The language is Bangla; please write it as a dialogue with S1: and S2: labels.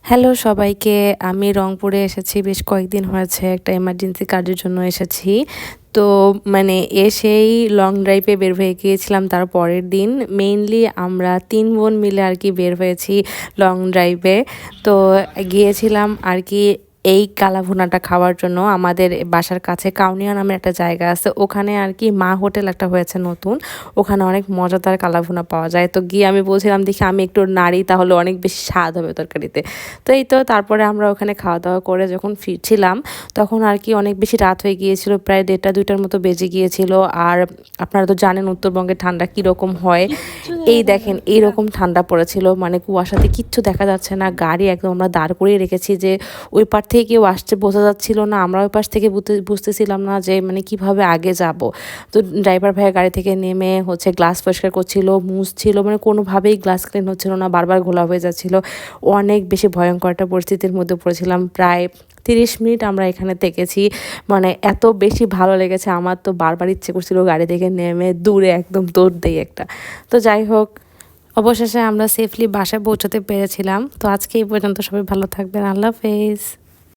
S1: হ্যালো সবাইকে, আমি রংপুরে এসেছি। বেশ কয়েকদিন হয়েছে, একটা এমার্জেন্সি কাজের জন্য এসেছি। তো মানে এসেই লং ড্রাইভে বের হয়ে গিয়েছিলাম তার পরের দিন। মেইনলি আমরা 3 বোন মিলে আর কি বের হয়েছি লং ড্রাইভে। তো গিয়েছিলাম আর কি এই কালাভুনাটা খাওয়ার জন্য। আমাদের বাসার কাছে কাউনিয়া নামের একটা জায়গা আছে, ওখানে আর কি মা হোটেল একটা হয়েছে নতুন, ওখানে অনেক মজাদার কালাভুনা পাওয়া যায়। তো গিয়ে আমি বলছিলাম দেখি আমি একটু নাড়ি, তাহলে অনেক বেশি স্বাদ হবে তরকারিতে। তো এই তো তারপরে আমরা ওখানে খাওয়া দাওয়া করে যখন ফিরছিলাম তখন আর কি অনেক বেশি রাত হয়ে গিয়েছিল, প্রায় 1:30-2টার মতো বেজে গিয়েছিল। আর আপনারা তো জানেন উত্তরবঙ্গের ঠান্ডা কীরকম হয়। এই দেখেন এইরকম ঠান্ডা পড়েছিল, মানে কুয়াশাতে কিচ্ছু দেখা যাচ্ছে না। গাড়ি একদম আমরা দাঁড় করিয়ে রেখেছি, যে ওই পার থেকে কেউ আসছে বোঝা যাচ্ছিল না, আমরা ওই পাশ থেকে বুঝতেছিলাম না যে মানে কিভাবে আগে যাব। তো ড্রাইভার ভাইয়া গাড়ি থেকে নেমে গ্লাস পরিষ্কার করছিল, মুছছিল, মানে কোনোভাবেই গ্লাস ক্লিন হচ্ছিল না, বারবার ঘোলা হয়ে যাচ্ছিল। অনেক বেশি ভয়ঙ্কর একটা পরিস্থিতির মধ্যে পড়েছিলাম। প্রায় 30 মিনিট আমরা এখানে থেকেছি, মানে এত বেশি ভালো লেগেছে আমার, তো বারবার ইচ্ছে করছিল গাড়ি থেকে নেমে দূরে একদম দৌড় দেই একটা। তো যাই হোক, অবশেষে আমরা সেফলি বাসায় পৌঁছাতে পেরেছিলাম। তো আজকে এই পর্যন্ত, সবাই ভালো থাকবেন, আল্লাহ হাফেজ।